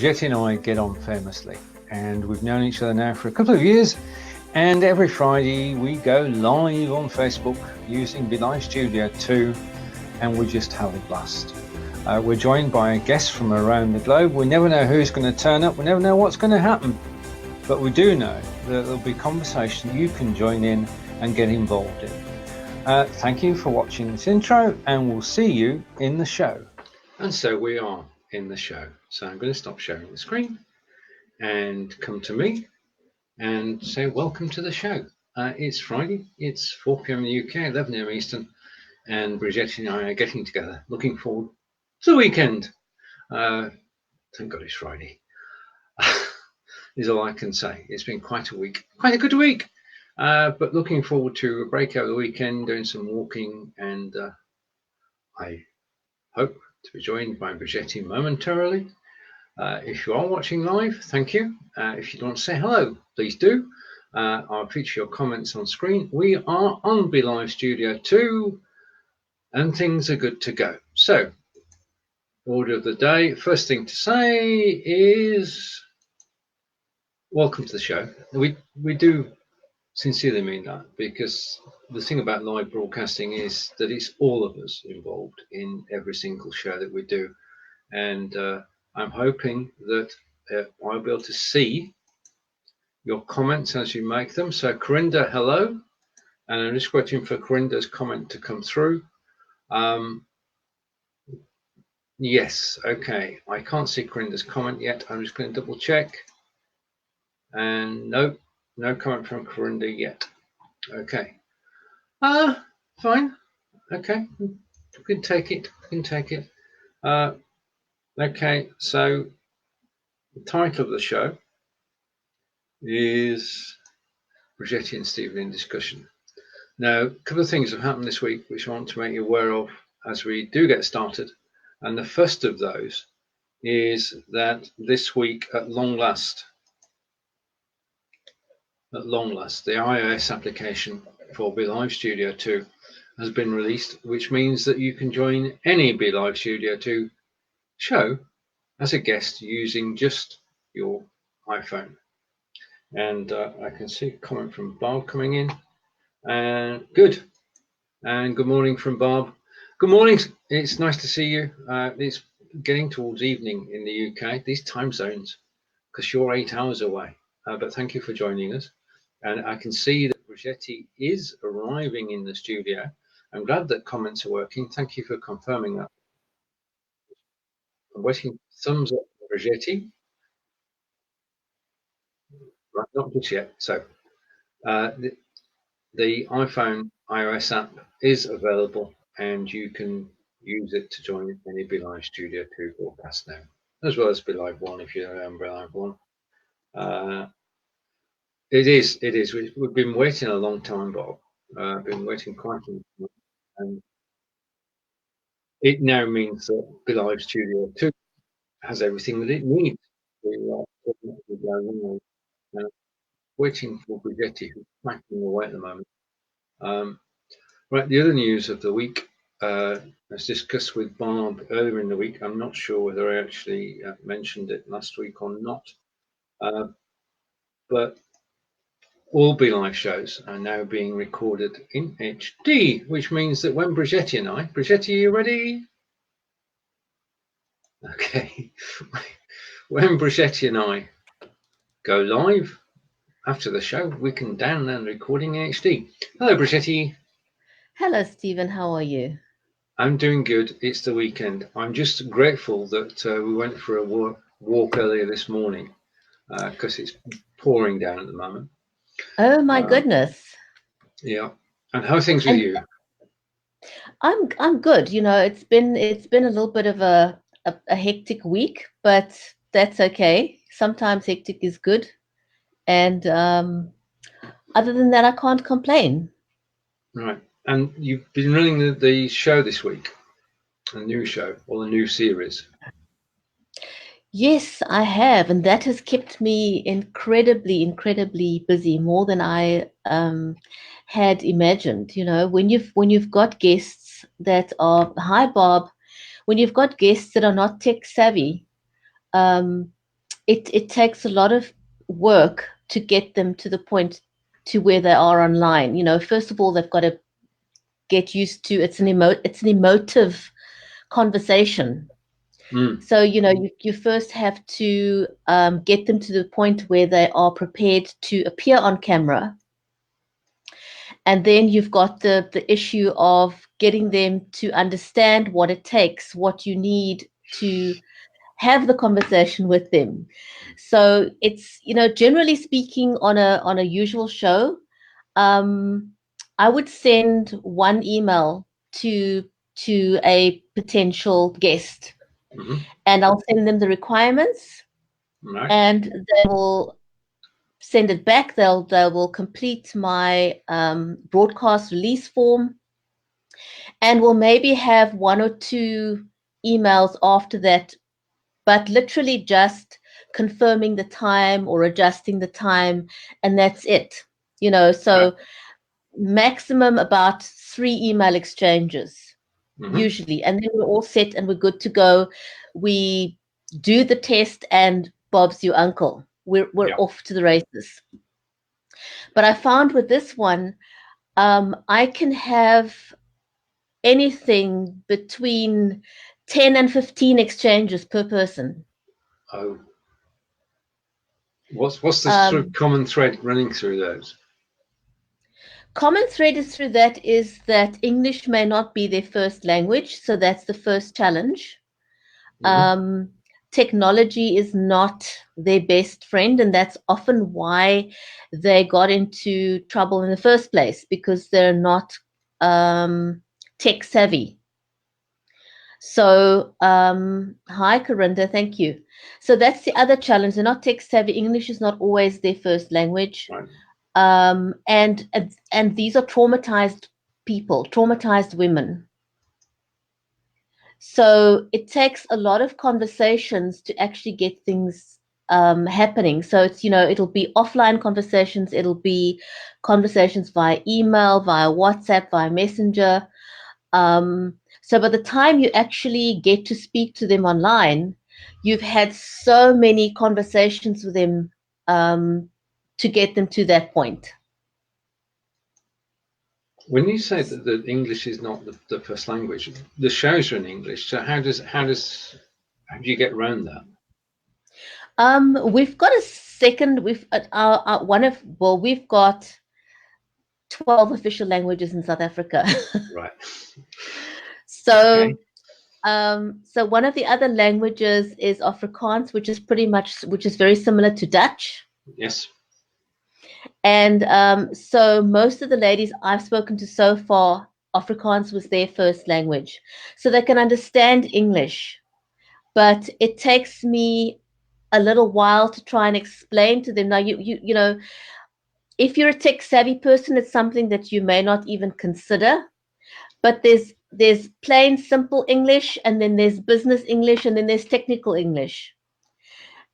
Bridgetti and I get on famously, and we've known each other now for a couple of years, and every Friday we go live on Facebook using Be.Live Studio2, and we just have a blast. We're joined by guests from around the globe. We never know who's going to turn up, we never know what's going to happen, but we do know that there'll be conversation you can join in and get involved in. Thank you for watching this intro, and we'll see you in the show. And so we are in the show. So I'm going to stop sharing the screen and come to me and say welcome to the show. It's Friday, it's 4 p.m. in the UK, 11 a.m. Eastern, and Bridgetti and I are getting together, looking forward to the weekend. Thank God it's Friday. Is all I can say. It's been quite a week, quite a good week. But looking forward to a break over the weekend, doing some walking, and I hope to be joined by Bridgetti momentarily. If you are watching live, thank you. If you want to say hello, please do. I'll feature your comments on screen. We are on Be.Live Studio2, and things are good to go. So, order of the day. First thing to say is welcome to the show. We do sincerely mean that, because the thing about live broadcasting is that it's all of us involved in every single show that we do, and I'm hoping that I'll be able to see your comments as you make them. So Corinda, hello, and I'm just waiting for Corinda's comment to come through. Yes, okay, I can't see Corinda's comment yet. I'm just going to double check, and no comment from Corinda yet. Okay. Fine. Okay. We can take it. Okay. So the title of the show is Bridgetti and Stephen in Discussion. Now, a couple of things have happened this week which I want to make you aware of as we do get started. And the first of those is that this week, at long last, the iOS application for Be.Live Studio2 has been released, which means that you can join any Be.Live Studio2 show as a guest using just your iPhone. And I can see a comment from Bob coming in. And good. And good morning from Bob. Good morning. It's nice to see you. It's getting towards evening in the UK, these time zones, because you're 8 hours away. But thank you for joining us. And I can see that Bridgetti is arriving in the studio. I'm glad that comments are working. Thank you for confirming that. I'm waiting for thumbs up for Bridgetti. Right, not just yet. So the iPhone iOS app is available, and you can use it to join any Be.Live Studio 2 broadcast now, as well as Be.Live 1 if you're on Be.Live 1. It is. We've been waiting a long time, Bob. Been waiting quite a long time. And it now means that Be.Live Studio2 has everything that it needs. Waiting for Bridgetti, who's cracking away at the moment. Right, the other news of the week, as discussed with Bob earlier in the week, I'm not sure whether I actually mentioned it last week or not, but all Be.Live shows are now being recorded in HD, which means that when Bridgetti and I, Bridgetti, are you ready? Okay. When Bridgetti and I go live after the show, we can download the recording in HD. Hello, Bridgetti. Hello, Stephen. How are you? I'm doing good. It's the weekend. I'm just grateful that we went for a walk earlier this morning because it's pouring down at the moment. Oh my goodness. Yeah. And how are things with you? I'm good. You know, it's been a little bit of a hectic week, but that's okay. Sometimes hectic is good, and other than that, I can't complain. Right. And you've been running the show this week, a new show or a new series. Yes, I have, and that has kept me incredibly busy, more than I had imagined. You know, when you've got guests that are, hi Bob, when you've got guests that are not tech savvy, it takes a lot of work to get them to the point to where they are online. You know, first of all, they've got to get used to it's an emotive conversation. So, you know, you first have to get them to the point where they are prepared to appear on camera. And then you've got the issue of getting them to understand what it takes, what you need to have the conversation with them. So it's, you know, generally speaking, on a usual show, I would send one email to a potential guest, and I'll send them the requirements, and they will send it back. They will complete my broadcast release form, and we'll maybe have one or two emails after that, but literally just confirming the time or adjusting the time, and that's it. You know, so maximum about 3 email exchanges usually, and then we're all set and we're good to go. We do the test and Bob's your uncle. We're off to the races. But I found with this one, I can have anything between 10 and 15 exchanges per person. Oh. What's the sort of common thread running through those? Common thread is that English may not be their first language, so that's the first challenge. Technology is not their best friend, and that's often why they got into trouble in the first place, because they're not tech savvy. So, hi, Corinda, thank you. So that's the other challenge. They're not tech savvy. English is not always their first language. And these are traumatized people, traumatized women. So it takes a lot of conversations to actually get things happening. So it's, you know, it'll be offline conversations. It'll be conversations via email, via WhatsApp, via Messenger. So by the time you actually get to speak to them online, you've had so many conversations with them to get them to that point. When you say that English is not the first language, the shows are in English. So how do you get around that? We've got a second. We've got 12 official languages in South Africa. Right. So, so one of the other languages is Afrikaans, which is very similar to Dutch. Yes. And so most of the ladies I've spoken to so far, Afrikaans was their first language. So they can understand English, but it takes me a little while to try and explain to them. Now, you know, if you're a tech savvy person, it's something that you may not even consider, but there's plain simple English, and then there's business English, and then there's technical English.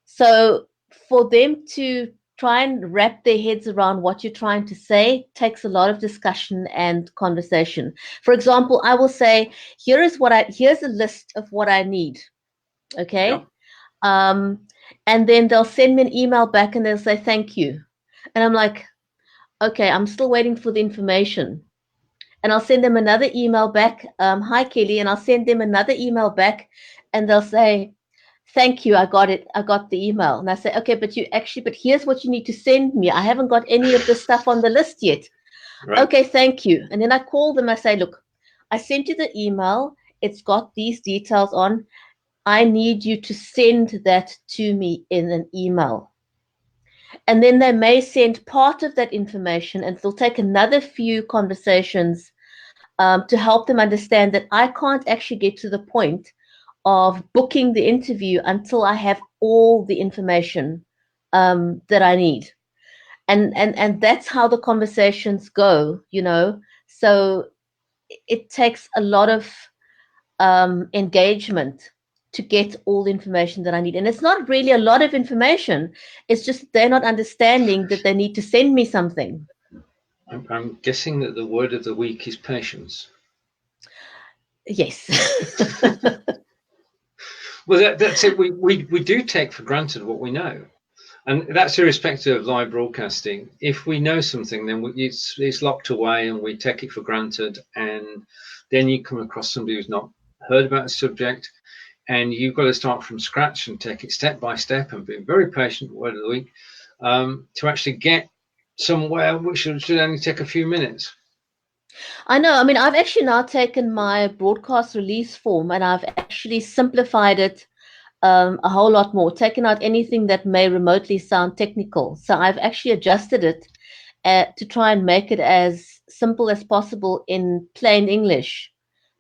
So for them to try and wrap their heads around what you're trying to say takes a lot of discussion and conversation. For example, I will say, here's a list of what I need. Okay. Yeah. And then they'll send me an email back and they'll say, thank you. And I'm like, okay, I'm still waiting for the information. And I'll send them another email back. Hi, Kelly. And I'll send them another email back and they'll say, thank you, I got it. I got the email. And I say, okay, but here's what you need to send me. I haven't got any of the stuff on the list yet. Right. Okay, thank you. And then I call them. I say, look, I sent you the email. It's got these details on. I need you to send that to me in an email. And then they may send part of that information, and it'll take another few conversations to help them understand that I can't actually get to the point of booking the interview until I have all the information that I need. And that's how the conversations go, you know. So it takes a lot of engagement to get all the information that I need. And it's not really a lot of information. It's just they're not understanding that they need to send me something. I'm guessing that the word of the week is patience. Yes. Well, that's it. We do take for granted what we know. And that's irrespective of live broadcasting. If we know something, then it's locked away and we take it for granted. And then you come across somebody who's not heard about a subject, and you've got to start from scratch and take it step by step and be very patient, word of the week, to actually get somewhere which should only take a few minutes. I know. I mean, I've actually now taken my broadcast release form and I've actually simplified it a whole lot more, taken out anything that may remotely sound technical. So I've actually adjusted it to try and make it as simple as possible in plain English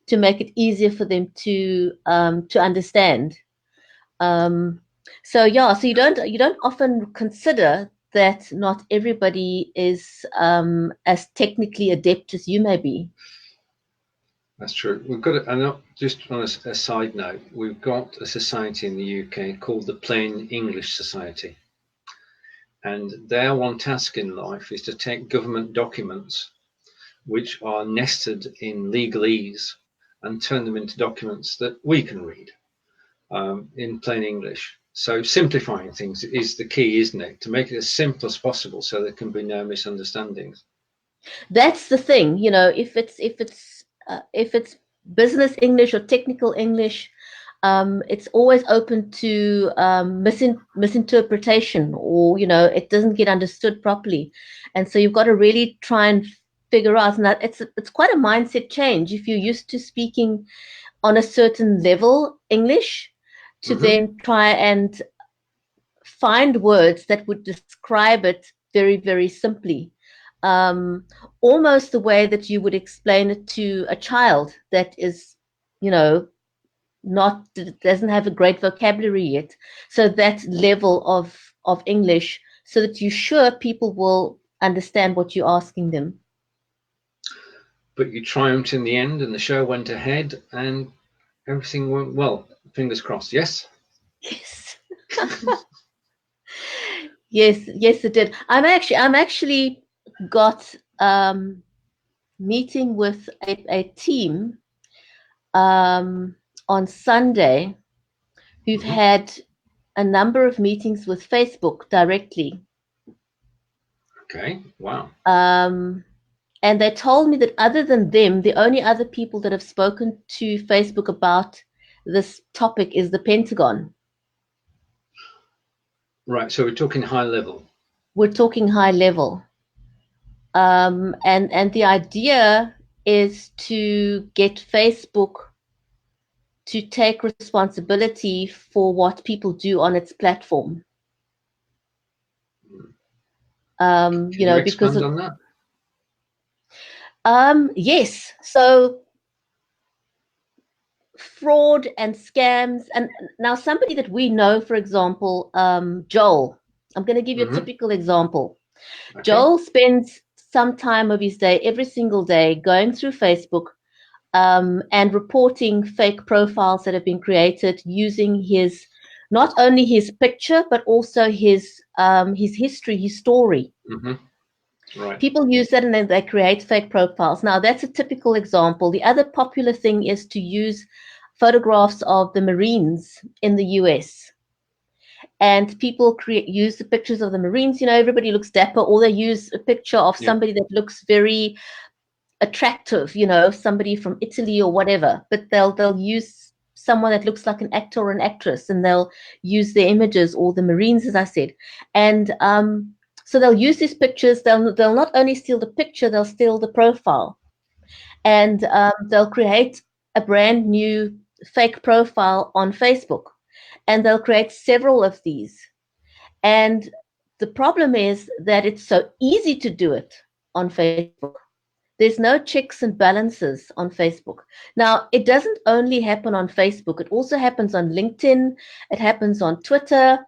to make it easier for them to understand. So yeah, so you don't often consider that not everybody is as technically adept as you may be. That's true. We've got, and just on a side note, we've got a society in the UK called the Plain English Society. And their one task in life is to take government documents which are nested in legalese and turn them into documents that we can read in plain English. So simplifying things is the key, isn't it? To make it as simple as possible so there can be no misunderstandings. That's the thing, you know, if it's business English or technical English, it's always open to misinterpretation, or you know, it doesn't get understood properly, and so you've got to really try and figure out. And that it's quite a mindset change if you're used to speaking on a certain level English to then try and find words that would describe it very, very simply. Almost the way that you would explain it to a child that is, you know, doesn't have a great vocabulary yet. So that level of English, so that you're sure people will understand what you're asking them. But you triumphed in the end, and the show went ahead, and everything went well. Fingers crossed. Yes. Yes. Yes, it did. I'm actually got meeting with a team on Sunday who've had a number of meetings with Facebook directly. Okay. Wow. And they told me that other than them, the only other people that have spoken to Facebook about this topic is the Pentagon. Right. So we're talking high level. We're talking high level. And the idea is to get Facebook to take responsibility for what people do on its platform. Can you know, you because expand on that? Yes. So fraud and scams, and now somebody that we know, for example, Joel. I'm going to give you a typical example. Okay. Joel spends some time of his day, every single day, going through Facebook and reporting fake profiles that have been created using his, not only his picture, but also his history, his story. Right. People use that and then they create fake profiles. Now, that's a typical example. The other popular thing is to use photographs of the Marines in the US. And people use the pictures of the Marines. You know, everybody looks dapper, or they use a picture of somebody that looks very attractive, you know, somebody from Italy or whatever. But they'll use someone that looks like an actor or an actress, and they'll use their images, or the Marines, as I said. And so they'll use these pictures. They'll not only steal the picture, they'll steal the profile, and they'll create a brand new fake profile on Facebook, and they'll create several of these. And the problem is that it's so easy to do it on Facebook. There's no checks and balances on Facebook. Now, it doesn't only happen on Facebook. It also happens on LinkedIn. It happens on Twitter.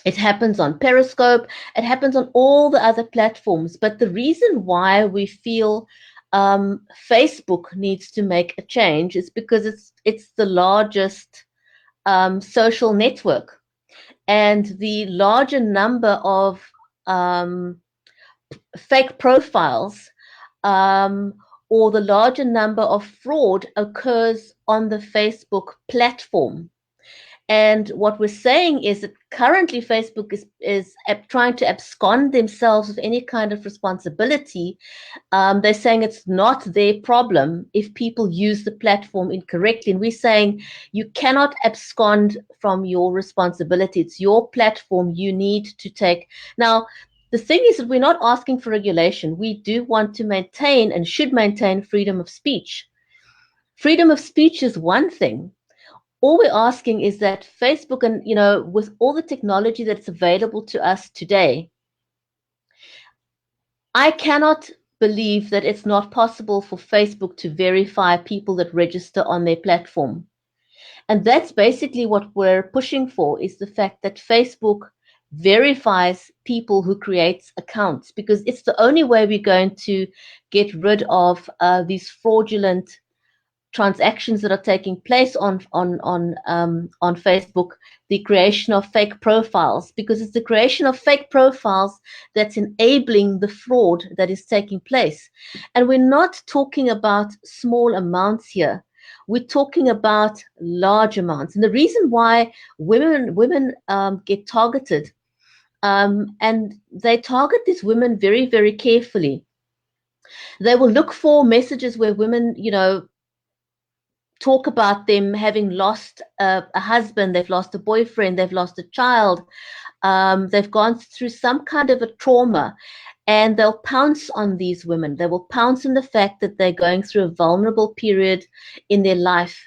It happens on Periscope. It happens on all the other platforms. But the reason why we feel Facebook needs to make a change is because it's the largest social network, and the larger number of fake profiles or the larger number of fraud occurs on the Facebook platform. And what we're saying is that currently Facebook is trying to abscond themselves of any kind of responsibility. They're saying it's not their problem if people use the platform incorrectly. And we're saying you cannot abscond from your responsibility. It's your platform. You need to take. Now, the thing is that we're not asking for regulation. We do want to maintain and should maintain freedom of speech. Freedom of speech is one thing. All we're asking is that Facebook, and with all the technology that's available to us today, I cannot believe that it's not possible for Facebook to verify people that register on their platform. And that's basically what we're pushing for, is the fact that Facebook verifies people who create accounts, because it's the only way we're going to get rid of these fraudulent transactions that are taking place on Facebook, the creation of fake profiles, because it's the creation of fake profiles that's enabling the fraud that is taking place. And we're not talking about small amounts here. We're talking about large amounts. And the reason why women get targeted, and they target these women very, very carefully. They will look for messages where women, talk about them having lost a husband, they've lost a boyfriend, they've lost a child, they've gone through some kind of a trauma, and they'll pounce on these women. They will pounce on the fact that they're going through a vulnerable period in their life.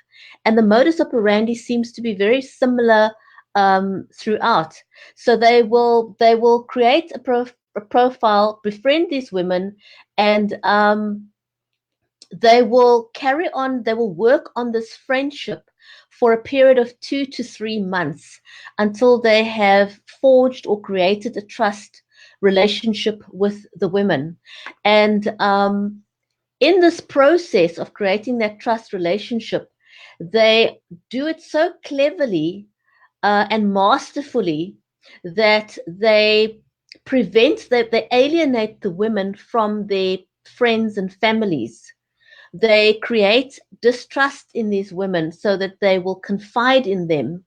And the modus operandi seems to be very similar throughout. So they will create a profile, befriend these women, and they will work on this friendship for a period of 2 to 3 months until they have forged or created a trust relationship with the women. And in this process of creating that trust relationship, they do it so cleverly and masterfully that they they alienate the women from their friends and families. They create distrust in these women so that they will confide in them.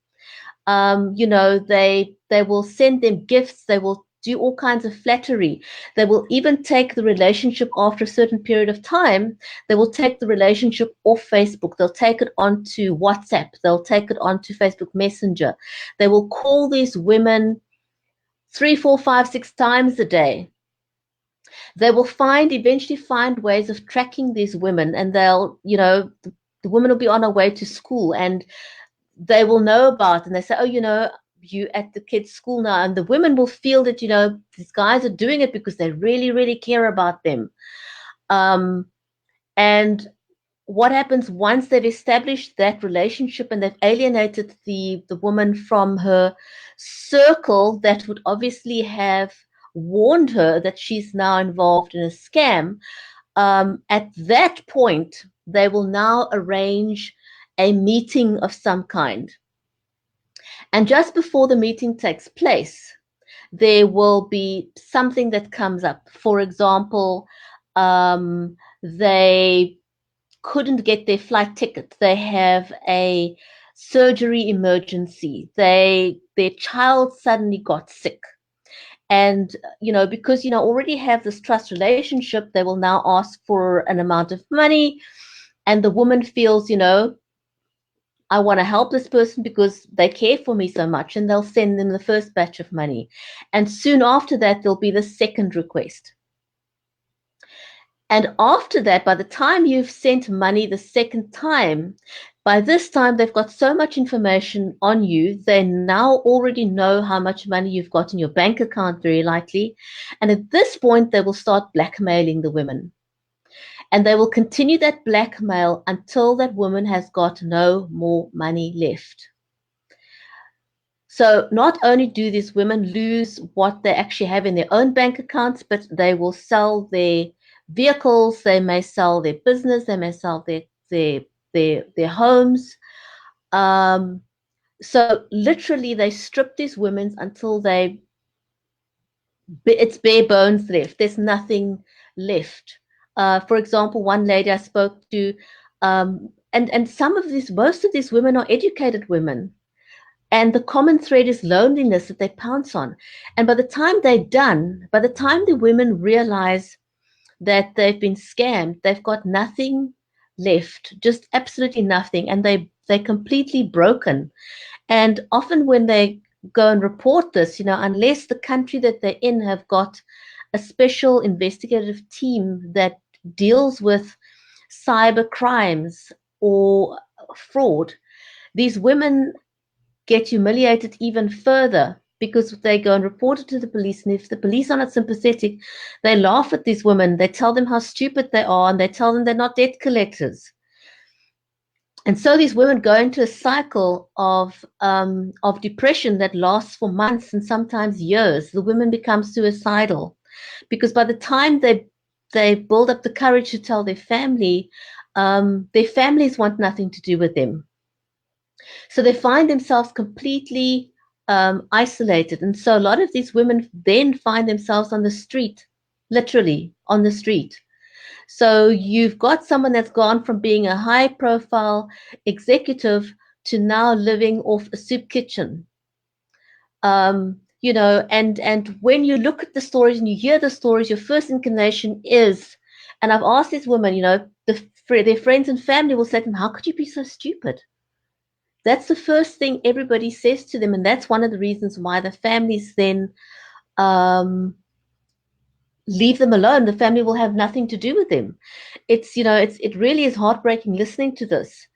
They will send them gifts. They will do all kinds of flattery. They will even take the relationship after a certain period of time. They will take the relationship off Facebook. They'll take it onto WhatsApp. They'll take it onto Facebook Messenger. They will call these women 3, 4, 5, 6 times a day. They will eventually find ways of tracking these women, and the woman will be on her way to school, and they will know about, and they say, oh, you at the kids' school now, and the women will feel that, these guys are doing it because they really, really care about them. And what happens once they've established that relationship and they've alienated the woman from her circle that would obviously have warned her that she's now involved in a scam, at that point, they will now arrange a meeting of some kind. And just before the meeting takes place, there will be something that comes up. For example, they couldn't get their flight ticket. They have a surgery emergency. Their child suddenly got sick. And, because, already have this trust relationship, they will now ask for an amount of money. And the woman feels, I want to help this person because they care for me so much. And they'll send them the first batch of money. And soon after that, there'll be the second request. And after that, by the time you've sent money the second time, by this time, they've got so much information on you. They now already know how much money you've got in your bank account, very likely. And at this point, they will start blackmailing the women. And they will continue that blackmail until that woman has got no more money left. So not only do these women lose what they actually have in their own bank accounts, but they will sell their vehicles, they may sell their business, they may sell their homes. So literally they strip these women until it's bare bones left. There's nothing left. For example, one lady I spoke to, and most of these women are educated women. And the common thread is loneliness that they pounce on. And by the time they're done, by the time the women realize that they've been scammed, they've got nothing left, just absolutely nothing, and they're completely broken. And often when they go and report this, unless the country that they're in have got a special investigative team that deals with cyber crimes or fraud, these women get humiliated even further because they go and report it to the police. And if the police are not sympathetic, they laugh at these women. They tell them how stupid they are, and they tell them they're not debt collectors. And so these women go into a cycle of depression that lasts for months and sometimes years. The women become suicidal because by the time they build up the courage to tell their families want nothing to do with them. So they find themselves completely isolated. And so a lot of these women then find themselves on the street, literally on the street. So you've got someone that's gone from being a high profile executive to now living off a soup kitchen. And when you look at the stories and you hear the stories, your first inclination is, and I've asked these women, their friends and family will say to them, how could you be so stupid? That's the first thing everybody says to them. And that's one of the reasons why the families then leave them alone. The family will have nothing to do with them. It really is heartbreaking listening to this.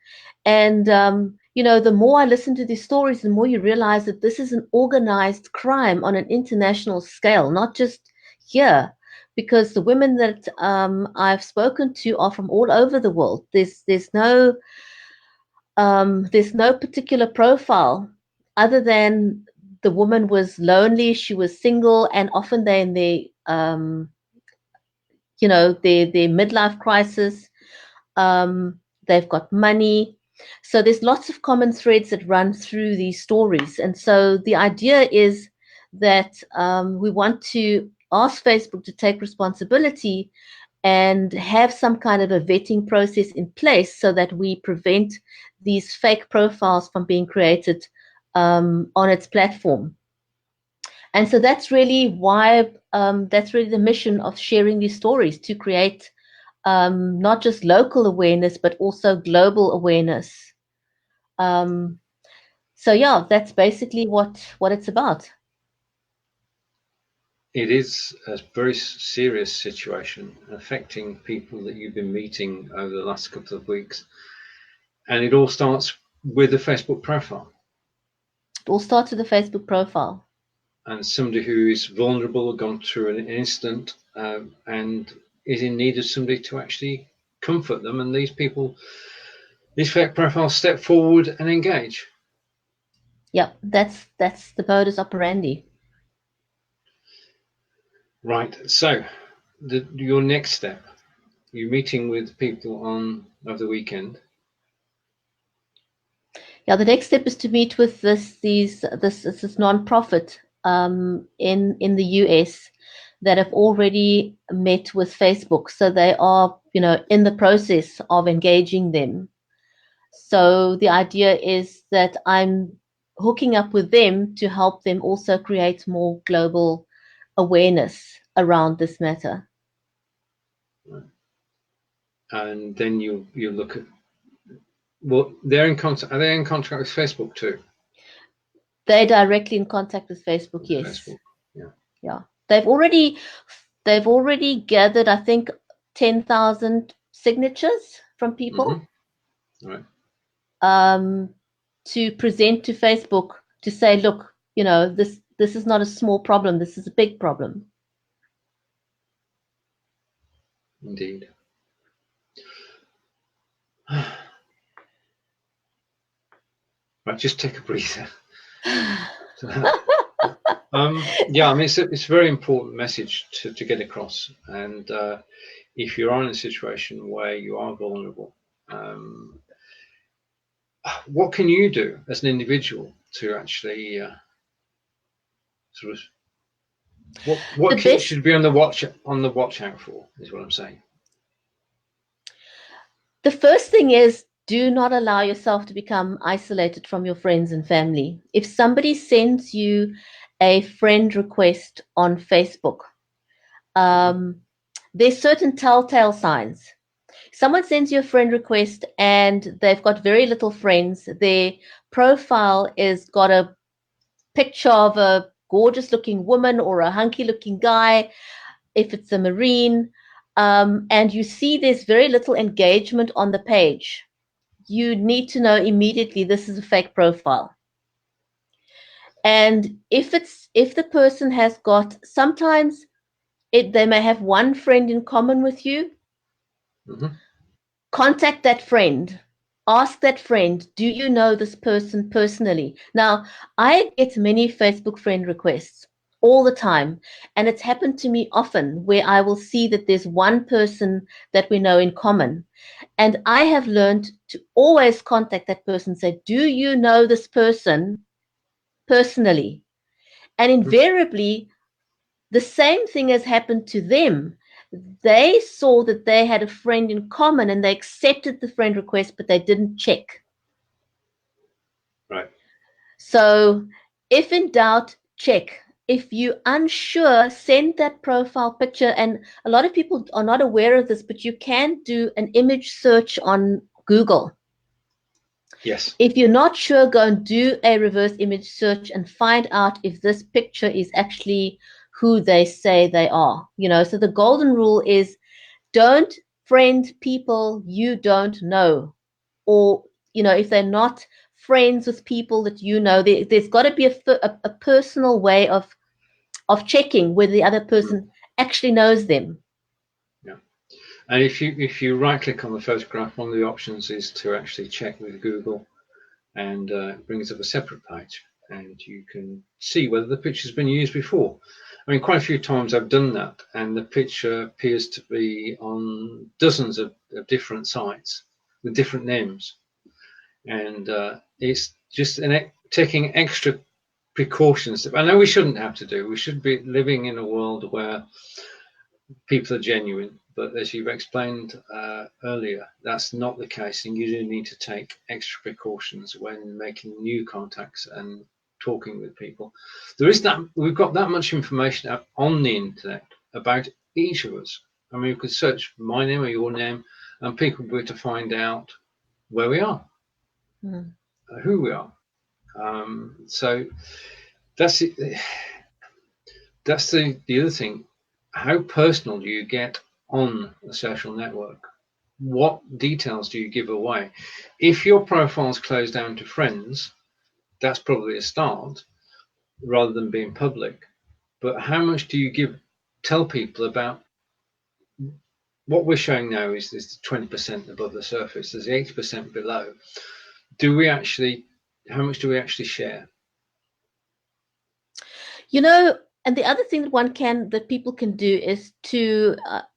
And, the more I listen to these stories, the more you realize that this is an organized crime on an international scale, not just here, because the women that I've spoken to are from all over the world. There's no particular profile other than the woman was lonely, she was single, and often they're in their midlife crisis. They've got money. So there's lots of common threads that run through these stories. And so the idea is that we want to ask Facebook to take responsibility and have some kind of a vetting process in place so that we prevent these fake profiles from being created on its platform. And so that's really why, that's really the mission of sharing these stories, to create not just local awareness, but also global awareness. So yeah, that's basically what it's about. It is a very serious situation affecting people that you've been meeting over the last couple of weeks. And it all starts with a Facebook profile. It all starts with a Facebook profile. And somebody who is vulnerable, gone through an incident, and is in need of somebody to actually comfort them. And these fake profiles step forward and engage. Yeah, that's the modus operandi. Right. So, your next step, you're meeting with people over the weekend. Yeah, the next step is to meet with this nonprofit in the US that have already met with Facebook. So they are, in the process of engaging them. So the idea is that I'm hooking up with them to help them also create more global awareness around this matter. And then you look at, well, they're in contact. Are they in contact with Facebook too? They're directly in contact with Facebook. Yes. Facebook. Yeah. Yeah. They've already gathered, I think, 10,000 signatures from people. Mm-hmm. Right. To present to Facebook to say, look, this is not a small problem. This is a big problem. Indeed. Right, just take a breather. Yeah, I mean, it's a very important message to get across. And if you're in a situation where you are vulnerable, what can you do as an individual to actually sort of what should be on the watch out for, is what I'm saying. The first thing is do not allow yourself to become isolated from your friends and family. If somebody sends you a friend request on Facebook, there's certain telltale signs. Someone sends you a friend request and they've got very little friends. Their profile is got a picture of a gorgeous looking woman or a hunky looking guy, if it's a Marine, and you see there's very little engagement on the page. You need to know immediately this is a fake profile. And if the person has got, sometimes they may have one friend in common with you. Contact that friend. Ask that friend, do you know this person personally? Now, I get many Facebook friend requests all the time, and it's happened to me often where I will see that there's one person that we know in common. And I have learned to always contact that person and say, do you know this person personally? And invariably, the same thing has happened to them. They saw that they had a friend in common and they accepted the friend request, but they didn't check. Right. So if in doubt, check. If you're unsure, send that profile picture. And a lot of people are not aware of this, but you can do an image search on Google. Yes. If you're not sure, go and do a reverse image search and find out if this picture is actually who they say they are. So the golden rule is don't friend people you don't know. Or, if they're not friends with people that there's got to be a personal way of checking whether the other person actually knows them. Yeah. And if you right click on the photograph, one of the options is to actually check with Google, and it brings up a separate page, and you can see whether the picture's been used before. I mean, quite a few times I've done that, and the picture appears to be on dozens of different sites with different names, and it's just taking extra precautions that I know we shouldn't have to do. We should be living in a world where people are genuine, but as you've explained earlier, that's not the case, and you do need to take extra precautions when making new contacts and talking with people. We've got that much information out on the internet about each of us. I mean, you could search my name or your name, and people will be able to find out where we are, who we are. So that's it. That's the other thing. How personal do you get on a social network? What details do you give away? If your profile's closed down to friends, that's probably a start rather than being public. But how much do you tell people about what we're showing now is 20% above the surface, there's 80% below. How much do we actually share? And the other thing that people can do is to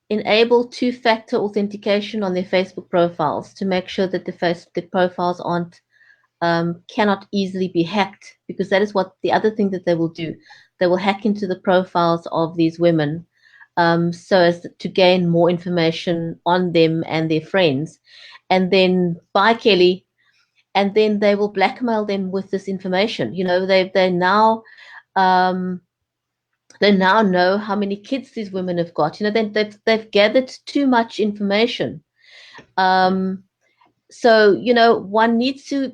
enable two-factor authentication on their Facebook profiles to make sure that the profiles cannot easily be hacked, because that is what the other thing that they will do. They will hack into the profiles of these women so as to gain more information on them and their friends. And then by Kelly, and then they will blackmail them with this information. They now know how many kids these women have got. They've gathered too much information. So, you need to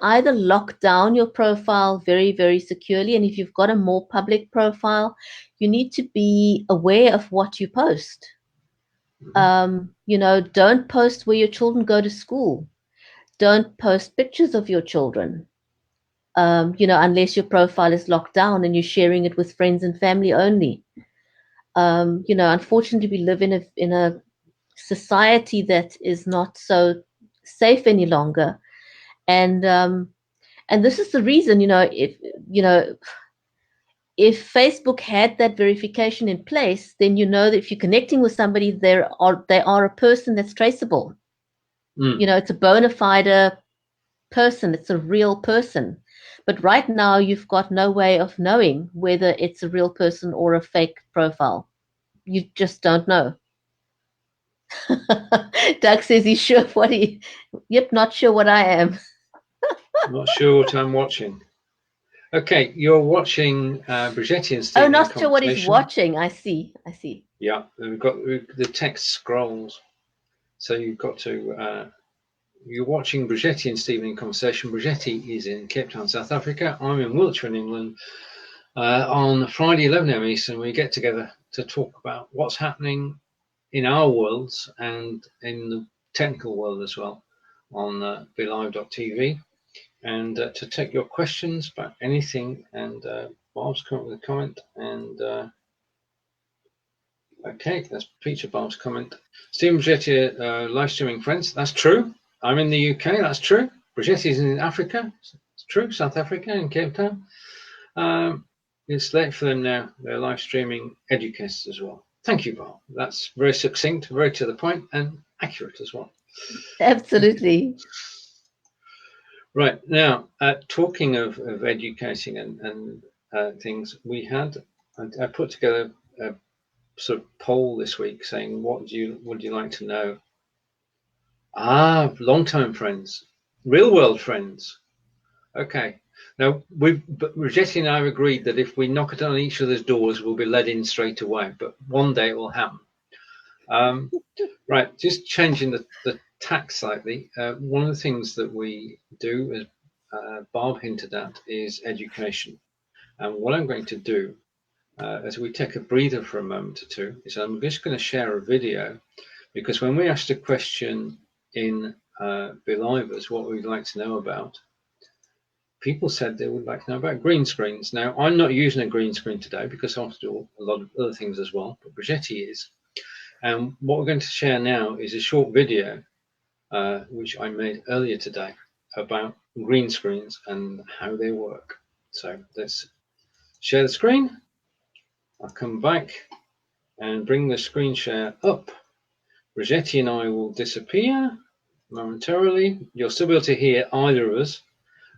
either lock down your profile very, very securely. And if you've got a more public profile, you need to be aware of what you post. Don't post where your children go to school. Don't post pictures of your children. Unless your profile is locked down and you're sharing it with friends and family only. Unfortunately, we live in a society that is not so safe any longer, and this is the reason. If Facebook had that verification in place, then that if you're connecting with somebody, they are a person that's traceable. It's a bona fide person. It's a real person. But right now, you've got no way of knowing whether it's a real person or a fake profile. You just don't know. Doug says he's sure what he. Yep, not sure what I am. Not sure what I'm watching. Okay, you're watching Bridgetti and Stephen. Oh, not sure what he's watching. I see. Yeah, we've got the text scrolls. So you've got to. You're watching Bridgetti and Stephen in conversation. Bridgetti is in Cape Town, South Africa. I'm in Wiltshire, in England. On Friday, 11 a.m. Eastern, we get together to talk about what's happening in our worlds and in the technical world as well on Be.Live.tv, and to take your questions about anything. And Bob's come up with a comment, and okay, that's Peter Bob's comment. Stephen Bridgetti, live streaming friends. That's true. I'm in the UK. That's true. Bridgetti is in Africa. It's true. South Africa, in Cape Town. It's late for them now. They're live streaming Educast as well. Thank you, Bob. That's very succinct, very to the point, and accurate as well. Absolutely. Right, now, talking of educating and things, I put together a sort of poll this week saying, what would you like to know? Long-time friends, real-world friends. Okay. Now, Bridgetti and I have agreed that if we knock it on each other's doors, we'll be let in straight away, but one day it will happen. Right, just changing the tack slightly. One of the things that we do, as Bob hinted at, is education. And what I'm going to do, as we take a breather for a moment or two, is I'm just going to share a video, because when we asked a question in Be.Livers what we'd like to know about, people said they would like to know about green screens. Now, I'm not using a green screen today because I have to do a lot of other things as well, but Bridgetti is. And what we're going to share now is a short video, which I made earlier today, about green screens and how they work. So let's share the screen. I'll come back and bring the screen share up. Bridgetti and I will disappear momentarily. You'll still be able to hear either of us.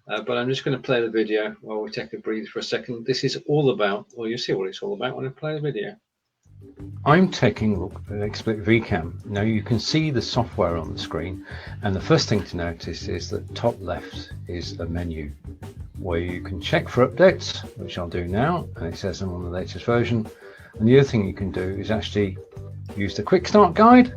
But I'm just going to play the video while we take a breather for a second. This is all about, well, you'll see what it's all about when I play the video. I'm taking a look at Xsplit Vcam. Now you can see the software on the screen, and the first thing to notice is that top left is a menu where you can check for updates, which I'll do now, and it says I'm on the latest version. And the other thing you can do is actually use the quick start guide,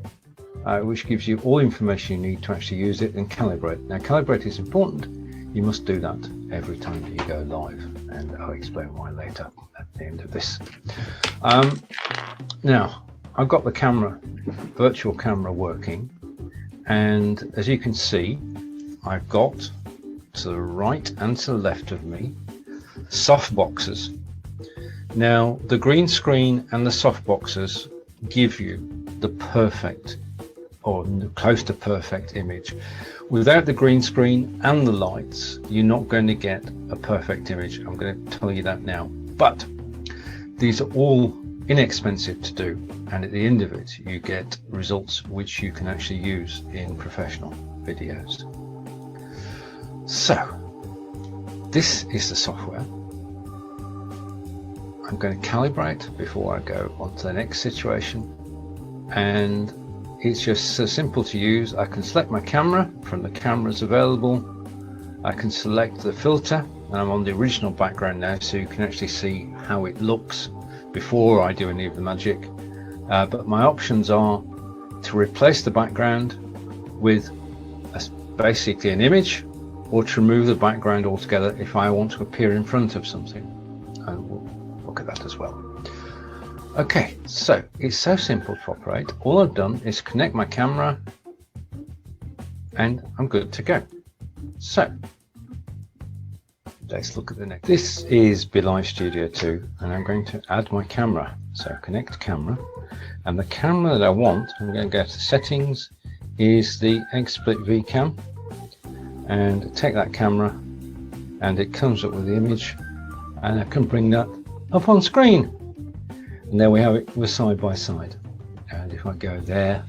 which gives you all information you need to actually use it and calibrate. Now calibrate is important. You must do that every time that you go live, and I'll explain why later at the end of this. Now, I've got the camera, virtual camera working, and as you can see, I've got to the right and to the left of me soft boxes. Now, the green screen and the soft boxes give you the perfect or close to perfect image. Without the green screen and the lights, you're not going to get a perfect image. I'm going to tell you that now. But these are all inexpensive to do, and at the end of it, you get results which you can actually use in professional videos. So, this is the software. I'm going to calibrate before I go on to the next situation, and it's just so simple to use. I can select my camera from the cameras available. I can select the filter, and I'm on the original background now, so you can actually see how it looks before I do any of the magic. But my options are to replace the background with basically an image, or to remove the background altogether if I want to appear in front of something. And we'll look at that as well. Okay, so it's so simple to operate. All I've done is connect my camera and I'm good to go. So let's look at the next. This is Be.Live Studio2, and I'm going to add my camera. So connect camera, and the camera that I want, I'm going to go to settings, is the Xsplit Vcam, and take that camera, and it comes up with the image, and I can bring that up on screen. And there we have it, we're side by side. And if I go there,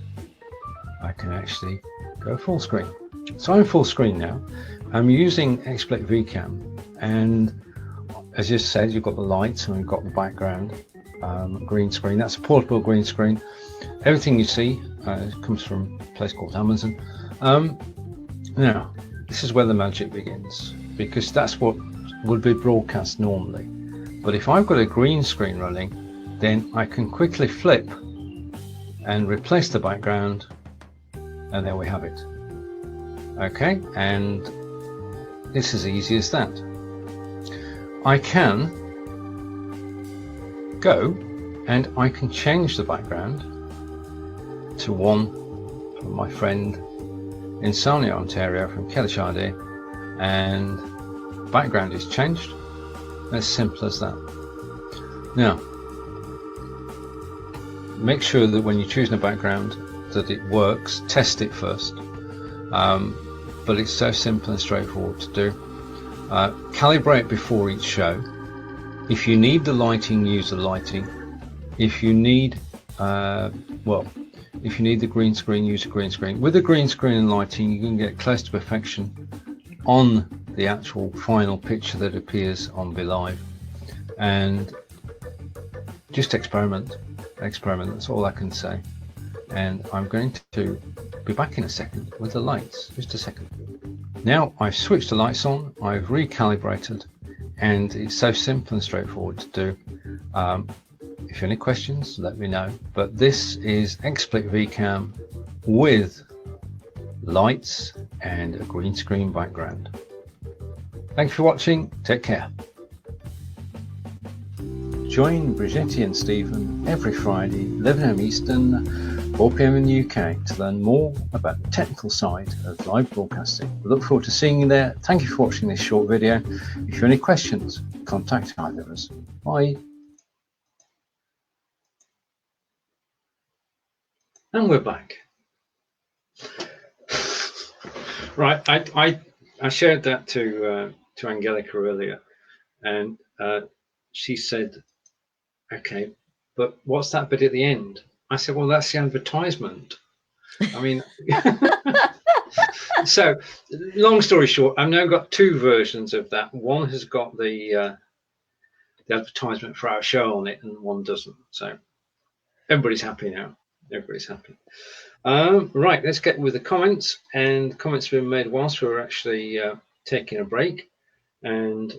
I can actually go full screen. So I'm full screen now. I'm using Xsplit Vcam, and as you said, you've got the lights and we've got the background green screen. That's a portable green screen. Everything you see It comes from a place called Amazon. Now, this is where the magic begins, because that's what would be broadcast normally. But if I've got a green screen running, then I can quickly flip and replace the background, and there we have it. Okay, and it's as easy as that. I can go and I can change the background to one from my friend in Sarnia, Ontario, from Kellyshire, and background is changed. As simple as that. Now, make sure that when you're choosing a background that it works. Test it first. But it's so simple and straightforward to do. Calibrate before each show. If you need the lighting, use the lighting. If you need if you need the green screen, use a green screen. With the green screen and lighting, you can get close to perfection on the actual final picture that appears on Be.Live. And just experiment. That's all I can say. And I'm going to be back in a second with the lights. Just a second. Now I've switched the lights on, I've recalibrated, and it's so simple and straightforward to do. If you have any questions, let me know. But this is Xsplit Vcam with lights and a green screen background. Thanks for watching. Take care. Join Bridgetti and Stephen every Friday, 11 AM Eastern, 4 PM in the UK, to learn more about the technical side of live broadcasting. We look forward to seeing you there. Thank you for watching this short video. If you have any questions, contact either of us. Bye. And we're back. Right, I shared that to Angelica earlier, and she said, "Okay, but what's that bit at the end?" I said, "Well, that's the advertisement." I mean, so long story short, I've now got two versions of that. One has got the advertisement for our show on it, and one doesn't. So everybody's happy now. Everybody's happy. Right, let's get with the comments. And comments have been made whilst we were actually taking a break. And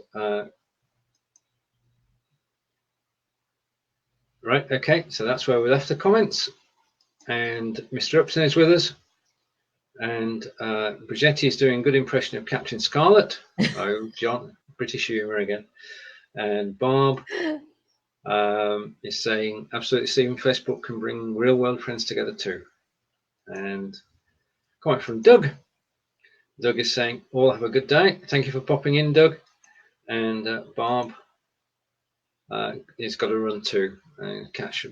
right, okay, so that's where we left the comments. And Mr. Upton is with us. And Bridgetti is doing a good impression of Captain Scarlet. Oh, John, British humour again. And Bob is saying, absolutely, Stephen, Facebook can bring real world friends together too. And comment from Doug. Doug is saying, all have a good day. Thank you for popping in, Doug. And Bob has got to run too and catch up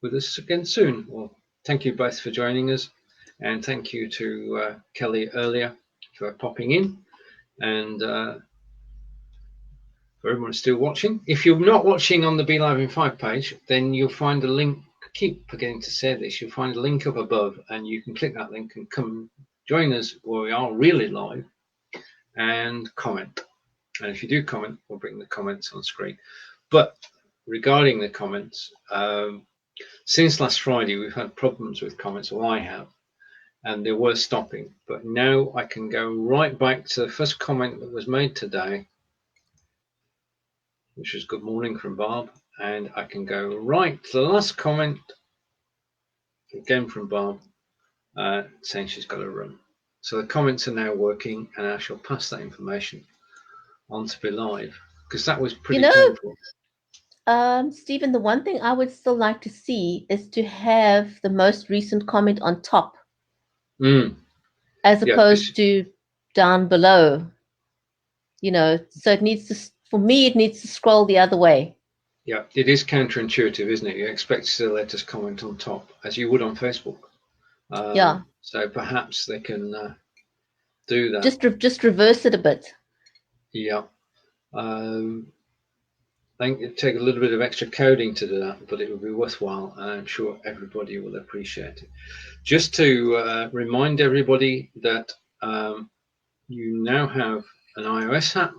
with us again soon. Well, thank you both for joining us. And thank you to Kelly earlier for popping in. And for everyone still watching. If you're not watching on the Be.Live in 5 page, then you'll find a link. I keep forgetting to say this. You'll find a link up above, and you can click that link and come join us where we are really live and comment. And if you do comment, we'll bring the comments on screen. But regarding the comments, since last Friday, we've had problems with comments, or I have, and they were stopping. But now I can go right back to the first comment that was made today, which was good morning from Bob, and I can go right to the last comment, again from Bob, saying she's got to run. So the comments are now working, and I shall pass that information on to Be.Live, because that was pretty painful. Stephen, the one thing I would still like to see is to have the most recent comment on top, as opposed to down below. You know, so it needs to, for me, it needs to scroll the other way. Yeah, it is counterintuitive, isn't it? You expect to see the latest comment on top, as you would on Facebook. Yeah. So perhaps they can do that. Just reverse it a bit. Yeah. I think it'd take a little bit of extra coding to do that, but it would be worthwhile, and I'm sure everybody will appreciate it. Just to remind everybody that you now have an iOS app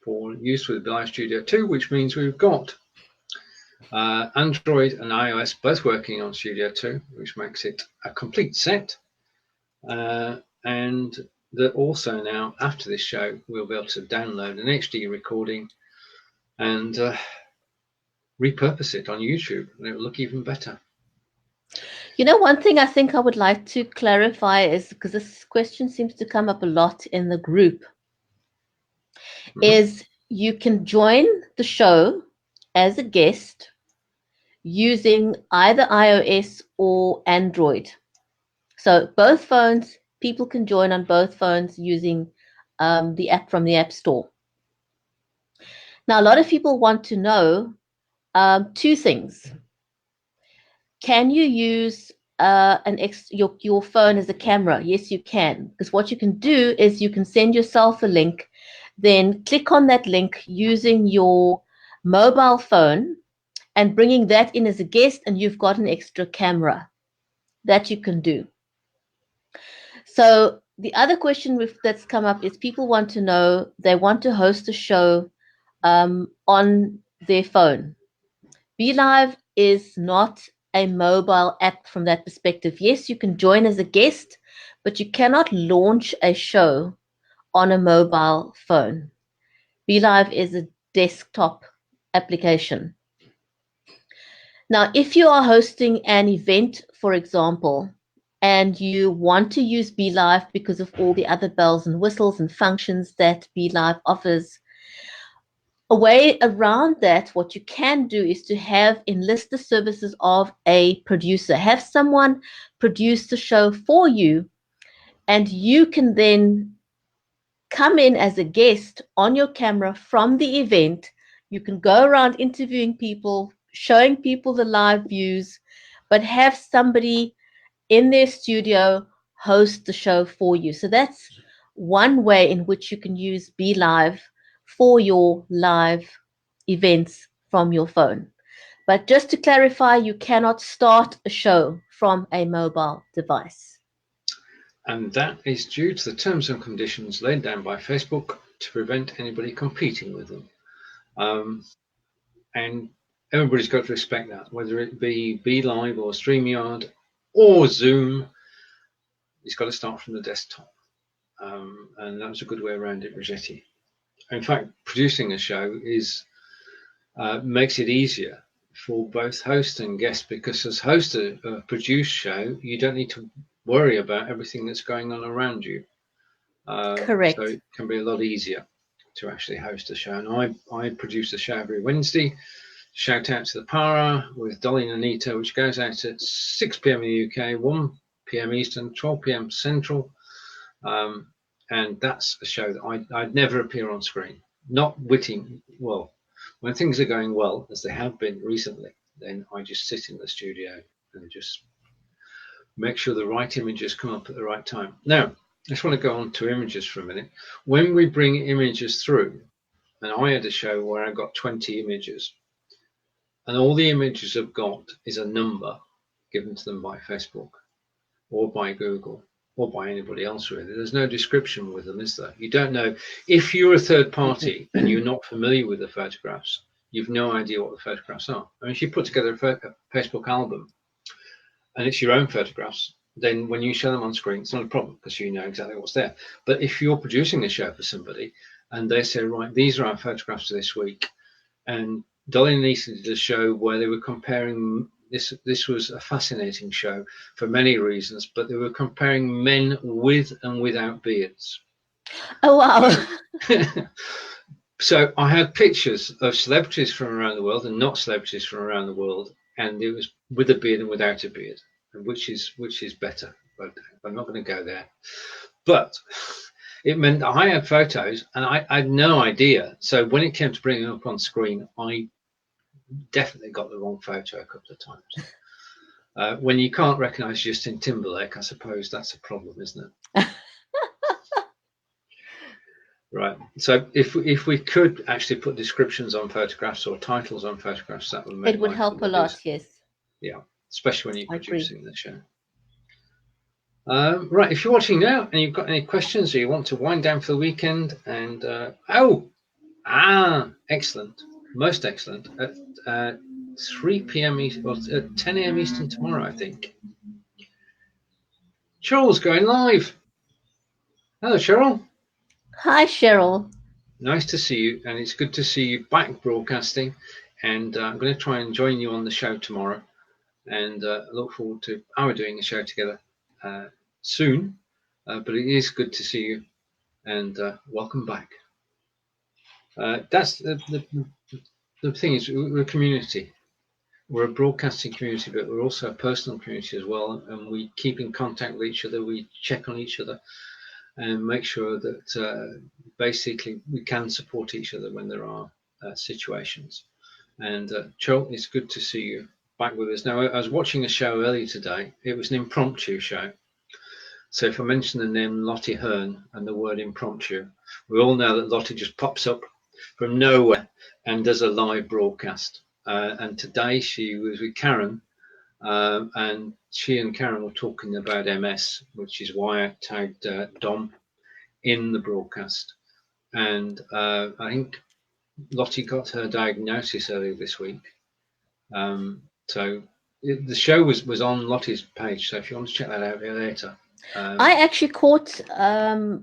for use with Be.Live Studio 2, which means we've got Android and iOS both working on Studio 2, which makes it a complete set. And that also now, after this show, we'll be able to download an HD recording and repurpose it on YouTube, and it'll look even better. You know, one thing I think I would like to clarify is, because this question seems to come up a lot in the group, is you can join the show as a guest using either iOS or Android. So both phones, people can join on both phones using the app from the App Store. Now, a lot of people want to know two things. Can you use your phone as a camera? Yes, you can. Because what you can do is you can send yourself a link, then click on that link using your mobile phone and bringing that in as a guest, and you've got an extra camera that you can do. So the other question that's come up is people want to know, they want to host a show on their phone. Be.Live is not a mobile app from that perspective. Yes, you can join as a guest, but you cannot launch a show on a mobile phone. Be.Live is a desktop application. Now, if you are hosting an event, for example, and you want to use Be.Live because of all the other bells and whistles and functions that Be.Live offers, a way around that, what you can do is to enlist the services of a producer. Have someone produce the show for you, and you can then come in as a guest on your camera from the event. You can go around interviewing people, showing people the live views, but have somebody in their studio host the show for you. So that's one way in which you can use Be.Live for your live events from your phone. But just to clarify, you cannot start a show from a mobile device. And that is due to the terms and conditions laid down by Facebook to prevent anybody competing with them. And everybody's got to respect that, whether it be Be.Live or StreamYard or Zoom. It's got to start from the desktop. And that was a good way around it, Bridgetti. In fact, producing a show makes it easier for both host and guest, because as host of a produced show, you don't need to worry about everything that's going on around you. Correct. So it can be a lot easier to actually host a show. And I produce a show every Wednesday. Shout out to the Para with Dolly and Anita, which goes out at 6 p.m. in the UK, 1 p.m. Eastern, 12 p.m. Central. And that's a show that I'd never appear on screen. Not witting, well, when things are going well, as they have been recently, then I just sit in the studio and just make sure the right images come up at the right time. Now, I just want to go on to images for a minute. When we bring images through, and I had a show where I got 20 images, and all the images I've got is a number given to them by Facebook or by Google or by anybody else, really. There's no description with them, is there? You don't know. If you're a third party and you're not familiar with the photographs, you've no idea what the photographs are. I mean, if you put together a Facebook album and it's your own photographs, then when you show them on screen, it's not a problem because you know exactly what's there. But if you're producing a show for somebody and they say, right, these are our photographs for this week, and Dolly and Lisa did a show where they were comparing, this was a fascinating show for many reasons, but they were comparing men with and without beards. Oh, wow. So I had pictures of celebrities from around the world and not celebrities from around the world, and it was with a beard and without a beard, which is better, but I'm not going to go there. But it meant that I had photos and I had no idea. So when it came to bringing them up on screen, I definitely got the wrong photo a couple of times. When you can't recognize Justin Timberlake, I suppose that's a problem, isn't it? Right. So if we could actually put descriptions on photographs or titles on photographs, that would make it would help a lot. Yes. Yeah, especially when you're producing the show. Right. If you're watching now and you've got any questions or you want to wind down for the weekend, and excellent, most excellent. 3 p.m. or 10 a.m. Eastern tomorrow, I think. Cheryl's going live. Hello, Cheryl. Hi, Cheryl. Nice to see you, and it's good to see you back broadcasting. And I'm going to try and join you on the show tomorrow, and look forward to our doing a show together soon. But it is good to see you, and welcome back. That's the thing is, we're a community. We're a broadcasting community, but we're also a personal community as well, and we keep in contact with each other. We check on each other and make sure that basically we can support each other when there are situations. And Cheryl, it's good to see you back with us. Now, I was watching a show earlier today. It was an impromptu show. So if I mention the name Lottie Hearn and the word impromptu, we all know that Lottie just pops up from nowhere and does a live broadcast. And today she was with Karen, and she and Karen were talking about MS, which is why I tagged Dom in the broadcast. And I think Lottie got her diagnosis earlier this week. So the show was on Lottie's page. So if you want to check that out later. I actually caught a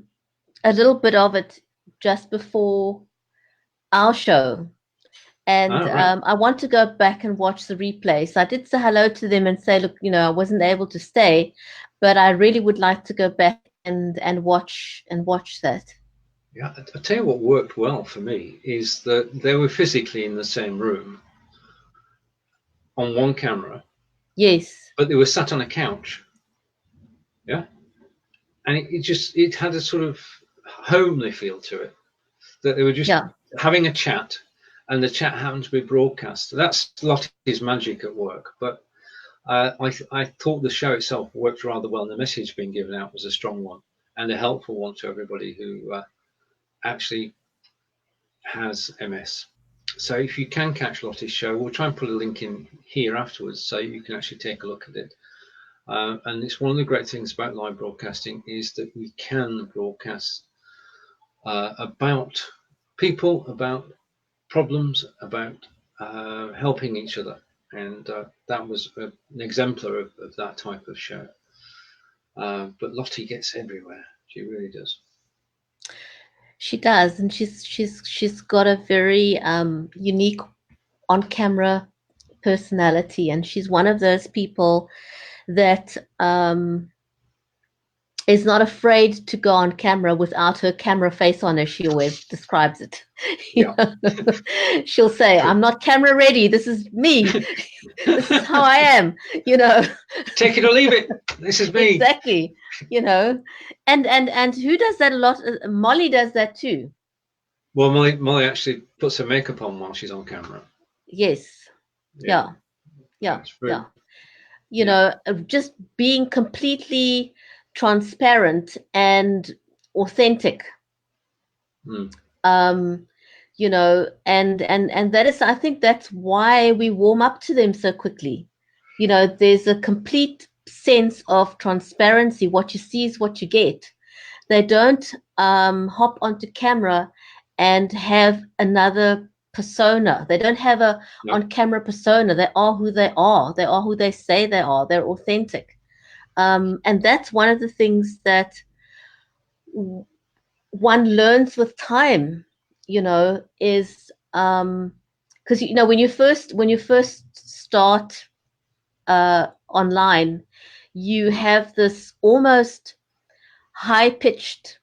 little bit of it just before our show. And right. I want to go back and watch the replay. So I did say hello to them and say, look, I wasn't able to stay, but I really would like to go back and watch that. Yeah, I'll tell you what worked well for me is that they were physically in the same room on one camera. Yes. But they were sat on a couch. Yeah. And it had a sort of homely feel to it. That they were just having a chat, and the chat happened to be broadcast. That's Lottie's magic at work. But I thought the show itself worked rather well, and the message being given out was a strong one and a helpful one to everybody who actually has MS. So if you can catch Lottie's show, we'll try and put a link in here afterwards so you can actually take a look at it. And it's one of the great things about live broadcasting is that we can broadcast about people, about problems, about helping each other. And that was an exemplar of that type of show. But Lottie gets everywhere. She really does. She does, and she's got a very unique on-camera personality, and she's one of those people that is not afraid to go on camera without her camera face on, as she always describes it. She'll say, "I'm not camera ready. This is me. This is how I am." Take it or leave it. This is me. Exactly. And who does that a lot? Molly does that too. Well, Molly actually puts her makeup on while she's on camera. Yes. Yeah. Just being completely transparent and authentic. And that is, I think that's why we warm up to them so quickly. There's a complete sense of transparency. What you see is what you get. They don't hop onto camera and have another persona. They don't have a on-camera persona. They are who they are. They are who they say they are. They're authentic. And that's one of the things that one learns with time, is because when you first start online, you have this almost high-pitched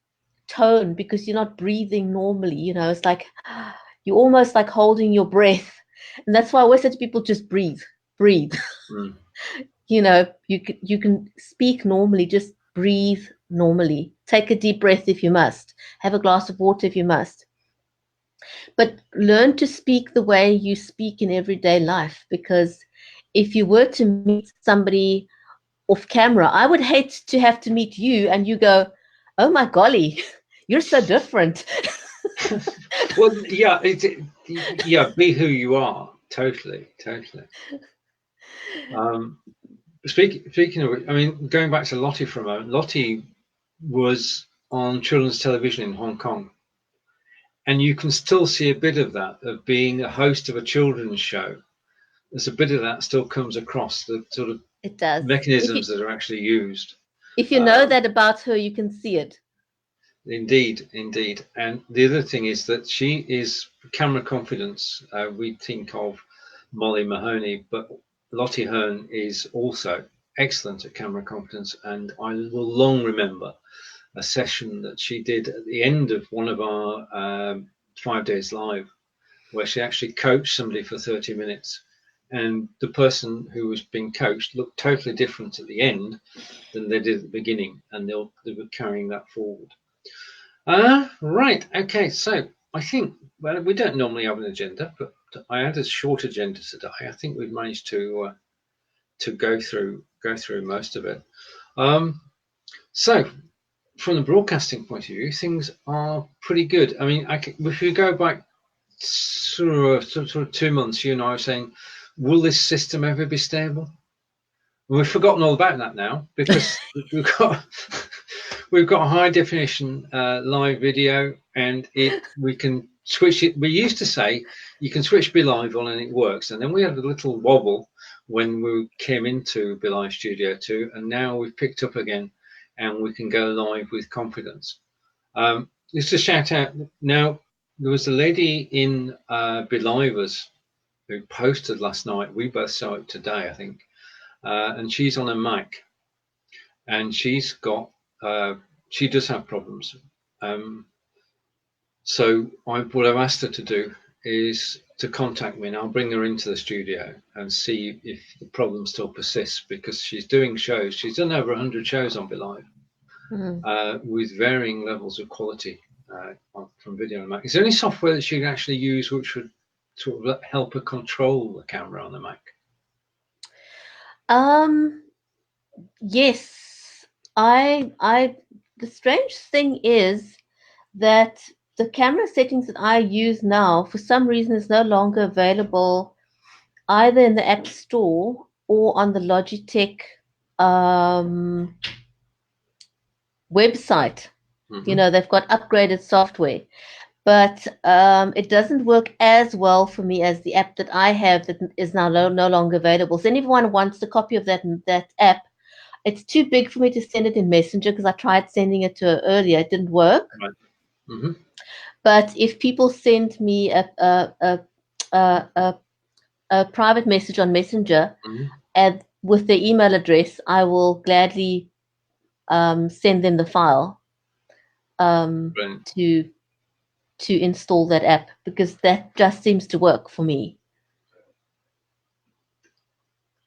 tone because you're not breathing normally. It's like you're almost like holding your breath, and that's why I always say to people, just breathe. You can speak normally, just breathe normally. Take a deep breath if you must. Have a glass of water if you must. But learn to speak the way you speak in everyday life, because if you were to meet somebody off camera, I would hate to have to meet you and you go, "Oh my golly, you're so different." Well, yeah, be who you are. Totally. Speaking of which, I mean, going back to Lottie for a moment, Lottie was on children's television in Hong Kong, and you can still see a bit of that, of being a host of a children's show there's a bit of that still comes across, the sort of It does. mechanisms that are actually used. If you know that about her, you can see it. Indeed, indeed. And the other thing is that she is camera confidence. We think of Molly Mahoney, but Lottie Hearn is also excellent at camera confidence. And I will long remember a session that she did at the end of one of our 5 days live, where she actually coached somebody for 30 minutes. And the person who was being coached looked totally different at the end than they did at the beginning. And they were carrying that forward. Right. Okay. So I think, well, we don't normally have an agenda, but I had a short agenda today. I think we've managed to go through most of it. So from the broadcasting point of view, things are pretty good. I mean, if we go back sort of 2 months, you and I were saying, will this system ever be stable? We've forgotten all about that now, because we've got a high definition live video, and we can switch it. We used to say you can switch Be.Live on and it works, and then we had a little wobble when we came into Be.Live Studio2, and now we've picked up again, and we can go live with confidence. Just a shout out now. There was a lady in Be.Livers who posted last night. We both saw it today, I think. And she's on a Mac, and she's got she does have problems. So what I've asked her to do is to contact me, and I'll bring her into the studio and see if the problem still persists, because she's doing shows. She's done over 100 shows on Be.Live with varying levels of quality from video on the Mac. Is there any software that she can actually use which would sort of help her control the camera on the Mac? Yes, the strange thing is that the camera settings that I use now, for some reason, is no longer available either in the App Store or on the Logitech website. You know, they've got upgraded software, but it doesn't work as well for me as the app that I have that is now no longer available. So anyone wants a copy of that app, it's too big for me to send it in Messenger, because I tried sending it to her earlier. It didn't work. Right. But if people send me a private message on Messenger and with their email address, I will gladly send them the file to install that app, because that just seems to work for me.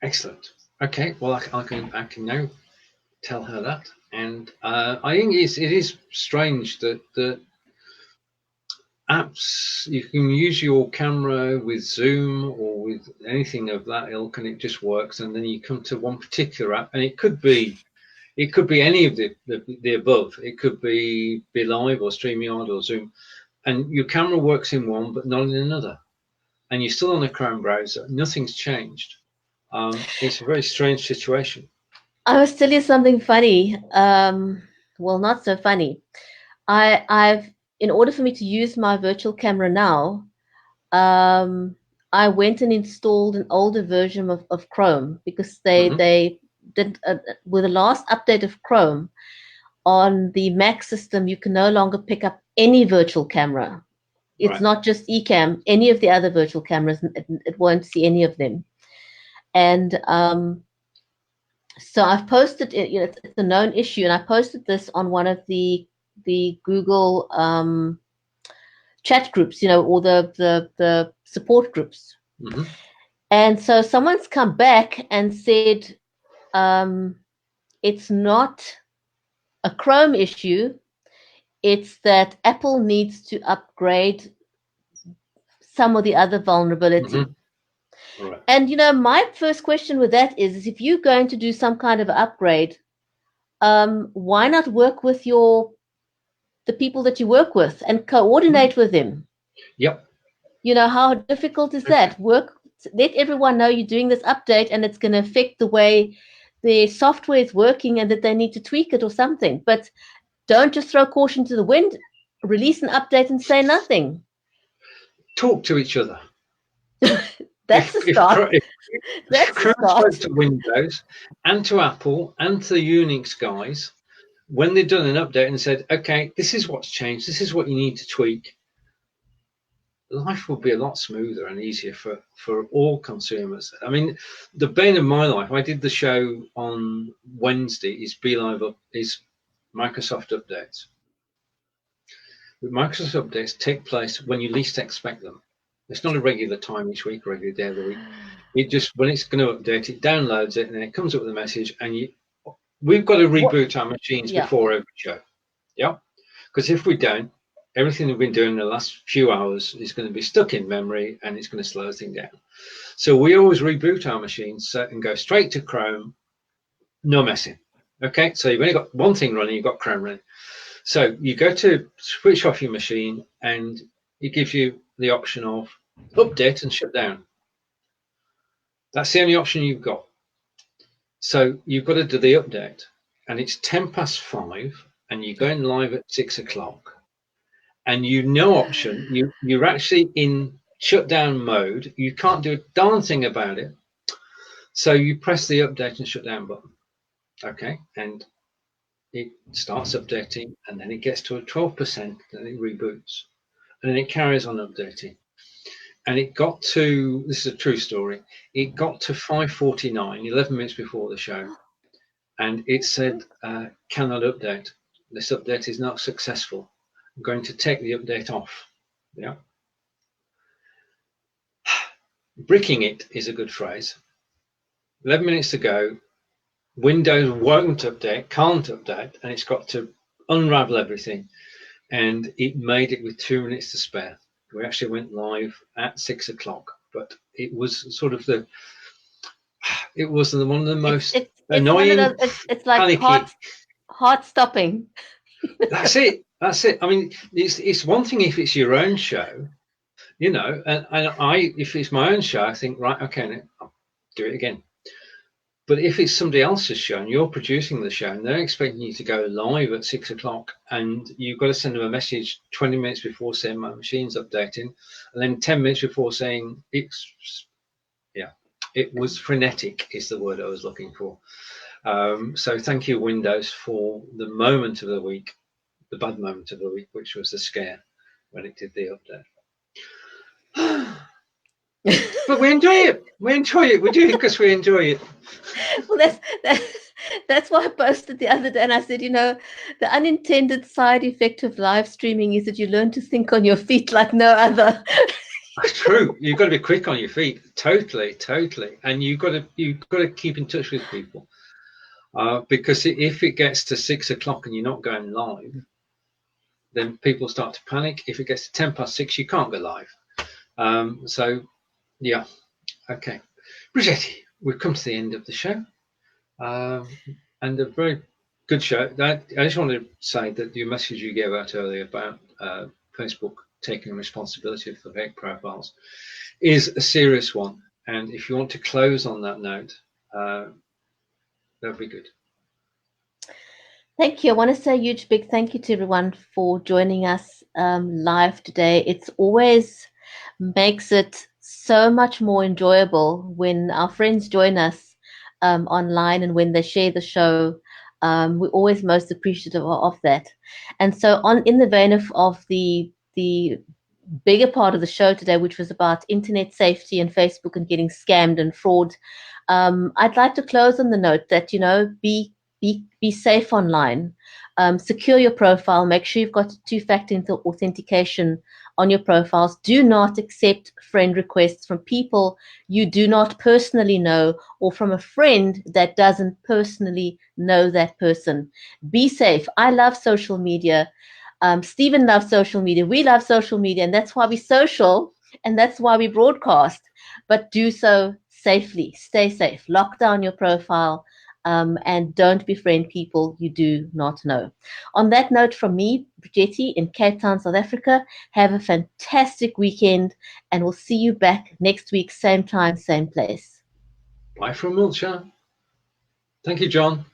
Excellent. Okay, well, I can now tell her that, and I think it is strange that apps, you can use your camera with Zoom or with anything of that ilk, and it just works, and then you come to one particular app, and it could be any of the above. It could be Be.Live or StreamYard or Zoom, and your camera works in one but not in another, and you're still on a Chrome browser. Nothing's changed. It's a very strange situation. I must tell you something funny. Well, not so funny. I've in order for me to use my virtual camera now, I went and installed an older version of Chrome, because they did with the last update of Chrome on the Mac system, you can no longer pick up any virtual camera. It's not just Ecamm, any of the other virtual cameras, it won't see any of them. And so I've posted it, it's a known issue, and I posted this on one of the Google chat groups, or the support groups. And so someone's come back and said it's not a Chrome issue, it's that Apple needs to upgrade some of the other vulnerability. Right. And my first question with that is if you're going to do some kind of upgrade, why not work with the people that you work with and coordinate with them? Yep. How difficult is that? Let everyone know you're doing this update, and it's going to affect the way the software is working, and that they need to tweak it or something. But don't just throw caution to the wind. Release an update and say nothing. Talk to each other. That's the start. If Chrome spoke to Windows and to Apple and to the Unix guys, when they'd done an update and said, okay, this is what's changed, this is what you need to tweak, life would be a lot smoother and easier for all consumers. I mean, the bane of my life, I did the show on Wednesday, is Be.Live is Microsoft updates. Microsoft updates take place when you least expect them. It's not a regular time each week, regular day of the week. It just, when it's going to update, it downloads it, and then it comes up with a message, and we've got to reboot our machines before every show. Yeah? Because if we don't, everything we've been doing in the last few hours is going to be stuck in memory, and it's going to slow things down. So we always reboot our machines and go straight to Chrome, no messing. Okay, so you've only got one thing running, you've got Chrome running. So you go to switch off your machine, and it gives you the option of update and shut down. That's the only option you've got. So you've got to do the update, and it's 5:10, and you're going live at 6 o'clock, and no option. You're actually in shutdown mode. You can't do a darn thing about it. So you press the update and shut down button. Okay, and it starts updating, and then it gets to a 12%, then it reboots, and then it carries on updating. And it got to, this is a true story, it got to 5:49, 11 minutes before the show, and it said, cannot update. This update is not successful. I'm going to take the update off. Yeah. Bricking it is a good phrase. 11 minutes to go, Windows won't update, can't update, and it's got to unravel everything. And it made it with 2 minutes to spare. We actually went live at 6 o'clock, but it was sort of it was one of the most annoying. It's like heart stopping. That's it. That's it. I mean, it's one thing if it's your own show, you know, and if it's my own show, I think, right, okay, I'll do it again. But if it's somebody else's show and you're producing the show and they're expecting you to go live at 6 o'clock, and you've got to send them a message 20 minutes before saying my machine's updating, and then 10 minutes before saying it was frenetic is the word I was looking for. So thank you, Windows, for the moment of the week, the bad moment of the week, which was the scare when it did the update. But we enjoy it. We enjoy it. We do it because we enjoy it. Well, that's why I posted the other day, and I said, you know, the unintended side effect of live streaming is that you learn to think on your feet like no other. That's true. You've got to be quick on your feet. Totally, and you've got to keep in touch with people, because if it gets to 6 o'clock and you're not going live, then people start to panic. If it gets to 6:10, you can't go live. So. Yeah, okay. Bridgetti, we've come to the end of the show, and a very good show. I just want to say that the message you gave out earlier about Facebook taking responsibility for fake profiles is a serious one. And if you want to close on that note, that'd be good. Thank you. I want to say a huge big thank you to everyone for joining us live today. It's always makes it so much more enjoyable when our friends join us online, and when they share the show. We're always most appreciative of that. And so in the vein of the bigger part of the show today, which was about internet safety and Facebook and getting scammed and fraud, I'd like to close on the note that, you know, be safe online. Secure your profile. Make sure you've got two-factor authentication on your profiles. Do not accept friend requests from people you do not personally know, or from a friend that doesn't personally know that person. Be safe. I love social media. Stephen loves social media. We love social media, and that's why we social, and that's why we broadcast. But do so safely. Stay safe. Lock down your profile. And don't befriend people you do not know. On that note, from me, Bridgetti in Cape Town, South Africa, have a fantastic weekend, and we'll see you back next week, same time, same place. Bye from Wiltshire. Thank you, John.